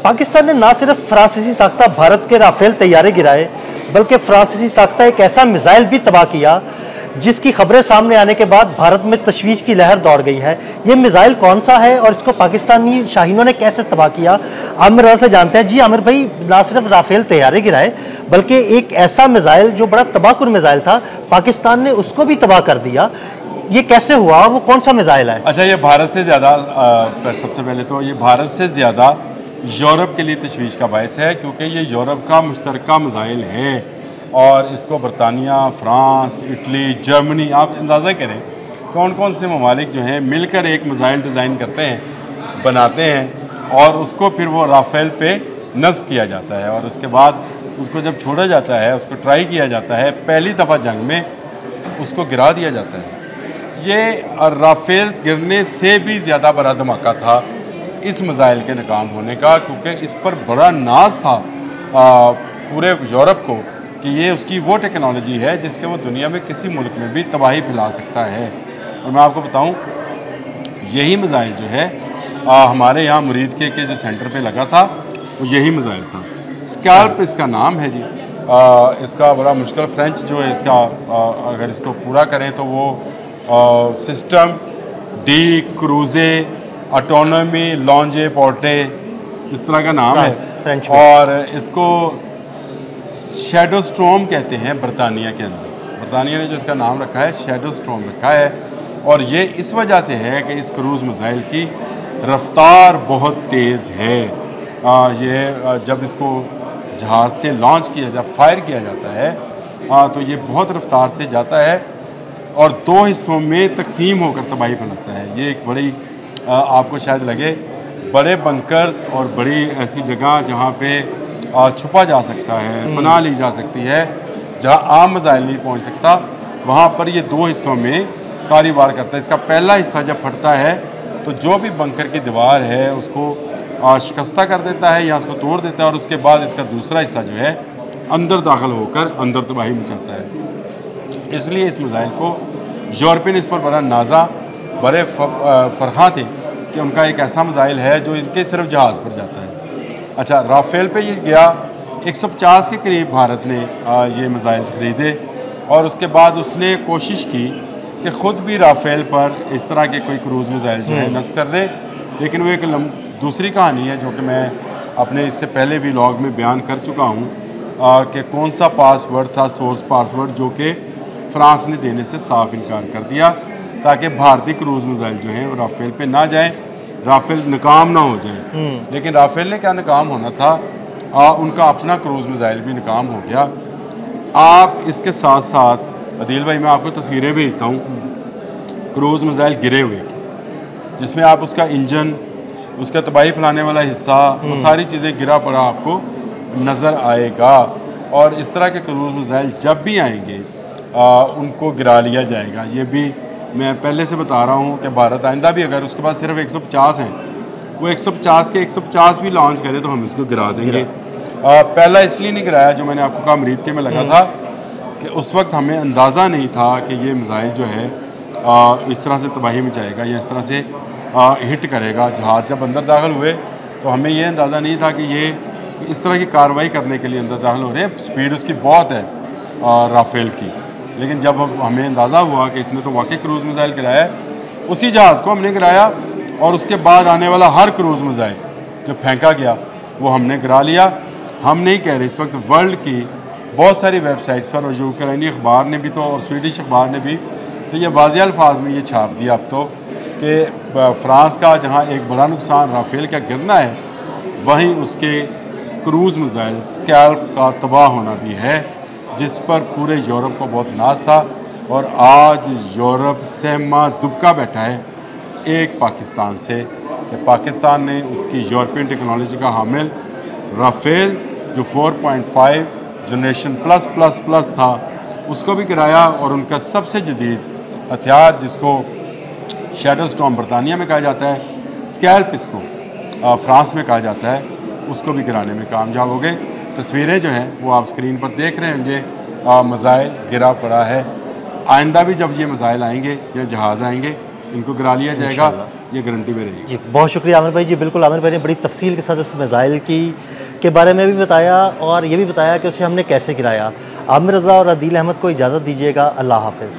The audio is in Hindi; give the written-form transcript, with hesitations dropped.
पाकिस्तान ने ना सिर्फ फ्रांसीसी साख्ता भारत के राफेल तैयारे गिराए, बल्कि फ्रांसीसी साख्ता एक ऐसा मिसाइल भी तबाह किया जिसकी खबरें सामने आने के बाद भारत में तशवीश की लहर दौड़ गई है। ये मिसाइल कौन सा है और इसको पाकिस्तानी शाहीनों ने कैसे तबाह किया, आमिर रज़ा से जानते हैं। जी आमिर भाई, ना सिर्फ राफेल तैयारे गिराए बल्कि एक ऐसा मिसाइल जो बड़ा तबाहकुन मिसाइल था, पाकिस्तान ने उसको भी तबाह कर दिया। ये कैसे हुआ, वो कौन सा मिसाइल है? अच्छा, ये भारत से ज़्यादा सबसे पहले तो ये भारत से ज़्यादा यूरोप के लिए तशवीश का बायस है, क्योंकि ये यूरोप का मुश्तरका मिसाइल है और इसको बरतानिया, फ्रांस, इटली, जर्मनी, आप अंदाज़ा करें कौन कौन से ममालिक जो हैं मिलकर एक मिसाइल डिज़ाइन करते हैं, बनाते हैं और उसको फिर वो राफेल पे नस्ब किया जाता है और उसके बाद उसको जब छोड़ा जाता है, उसको ट्राई किया जाता है, पहली दफ़ा जंग में उसको गिरा दिया जाता है। ये राफेल गिरने से भी ज़्यादा बड़ा धमाका था इस मिसाइल के नाकाम होने का, क्योंकि इस पर बड़ा नाज था पूरे यूरोप को कि ये उसकी वो टेक्नोलॉजी है जिसके वो दुनिया में किसी मुल्क में भी तबाही फैला सकता है। और मैं आपको बताऊं, यही मिसाइल जो है हमारे यहाँ मुरीद के जो सेंटर पे लगा था, वो यही मिसाइल था। स्कैल्प इसका नाम है जी। इसका बड़ा मुश्किल फ्रेंच जो है इसका, अगर इसको पूरा करें तो वो सिस्टम डी क्रूजे ऑटोनॉमी लॉन्जे पोर्टे, इस तरह का नाम है और इसको शैडो स्टॉर्म कहते हैं बरतानिया के अंदर। बरतानिया ने जो इसका नाम रखा है शैडो स्टॉर्म रखा है और ये इस वजह से है कि इस क्रूज़ मिसाइल की रफ्तार बहुत तेज़ है। ये जब इसको जहाज़ से लॉन्च किया जब फायर किया जाता है तो ये बहुत रफ्तार से जाता है और दो हिस्सों में तकसीम होकर तबाही फैलाता है। ये एक बड़ी आपको शायद लगे बड़े बंकर्स और बड़ी ऐसी जगह जहाँ पे छुपा जा सकता है, बना ली जा सकती है, जहाँ आम मिसाइल नहीं पहुँच सकता, वहाँ पर ये दो हिस्सों में कारोबार करता है। इसका पहला हिस्सा जब फटता है तो जो भी बंकर की दीवार है उसको शिकस्ता कर देता है या उसको तोड़ देता है और उसके बाद इसका दूसरा हिस्सा जो है अंदर दाखिल होकर अंदर तबाही मचाता है। इसलिए इस मिसाइल को यूरोपियन इस पर बड़ा नाजा बड़े फरहा थे कि उनका एक ऐसा मिसाइल है जो इनके सिर्फ जहाज़ पर जाता है। अच्छा, राफेल पे ये गया 150 के करीब भारत ने ये मिसाइल ख़रीदे और उसके बाद उसने कोशिश की कि ख़ुद भी राफेल पर इस तरह के कोई क्रूज़ मिसाइल जो है नस्ब कर दे, लेकिन वो एक दूसरी कहानी है जो कि मैं अपने इससे पहले भी व्लॉग में बयान कर चुका हूँ कि कौन सा पासवर्ड था, सोर्स पासवर्ड, जो कि फ्रांस ने देने से साफ इनकार कर दिया ताकि भारतीय क्रूज़ मिसाइल जो हैं वो राफेल पे ना जाएं, राफेल नाकाम ना हो जाए। लेकिन राफेल ने क्या नाकाम होना था, उनका अपना क्रूज़ मिसाइल भी नाकाम हो गया। आप इसके साथ साथ अदील भाई, मैं आपको तस्वीरें भेजता हूँ क्रूज़ मिसाइल गिरे हुए, जिसमें आप उसका इंजन, उसका तबाही फैलाने वाला हिस्सा, वो सारी चीज़ें गिरा पड़ा आपको नज़र आएगा। और इस तरह के क्रूज़ मिसाइल जब भी आएंगे उनको गिरा लिया जाएगा। ये भी मैं पहले से बता रहा हूँ कि भारत आइंदा भी अगर उसके पास सिर्फ 150 हैं, वो 150 के 150 भी लॉन्च करे तो हम इसको गिरा देंगे। पहला इसलिए नहीं गिराया, जो मैंने आपको कहा मरीद के में लगा था कि उस वक्त हमें अंदाज़ा नहीं था कि ये मिसाइल जो है इस तरह से तबाही मचाएगा या इस तरह से हिट करेगा। जहाज़ जब अंदर दाखिल हुए तो हमें ये अंदाज़ा नहीं था कि ये इस तरह की कार्रवाई करने के लिए अंदर दाखिल हो रहे हैं। स्पीड उसकी बहुत है राफेल की, लेकिन जब हमें अंदाज़ा हुआ कि इसने तो वाकई क्रूज़ मिसाइल गिराया है, उसी जहाज़ को हमने गिराया और उसके बाद आने वाला हर क्रूज़ मिसाइल जो फेंका गया वो हमने गिरा लिया। हम नहीं कह रहे, इस वक्त वर्ल्ड की बहुत सारी वेबसाइट्स पर और यूक्रेनी अखबार ने भी तो और स्वीडिश अखबार ने भी तो ये वाज़ेह अल्फाज में ये छाप दिया अब तो कि फ्रांस का जहाँ एक बड़ा नुकसान राफेल का गिरना है, वहीं उसके क्रूज़ मिसाइल स्कैल्प का तबाह होना भी है, जिस पर पूरे यूरोप को बहुत नाज था। और आज यूरोप सहमा दुबका बैठा है एक पाकिस्तान से कि पाकिस्तान ने उसकी यूरोपियन टेक्नोलॉजी का हामिल राफेल जो 4.5 जनरेशन प्लस था, उसको भी गिराया और उनका सबसे जदीद हथियार जिसको शैडो स्टॉर्म बरतानिया में कहा जाता है, स्कैल्प इसको फ्रांस में कहा जाता है, उसको भी गिराने में कामयाब हो गए। तस्वीरें जो हैं वो आप स्क्रीन पर देख रहे होंगे, मिसाइल गिरा पड़ा है। आइंदा भी जब ये मिसाइल आएंगे या जहाज़ आएंगे इनको गिरा लिया जाएगा, ये गारंटी में रहेगी। जी बहुत शुक्रिया आमिर भाई जी। बिल्कुल आमिर भाई ने बड़ी तफसील के साथ उस मिसाइल के बारे में भी बताया और ये भी बताया कि उसे हमने कैसे गिराया। आमिर रज़ा और अदील अहमद को इजाज़त दीजिएगा। अल्लाह हाफ़िज़।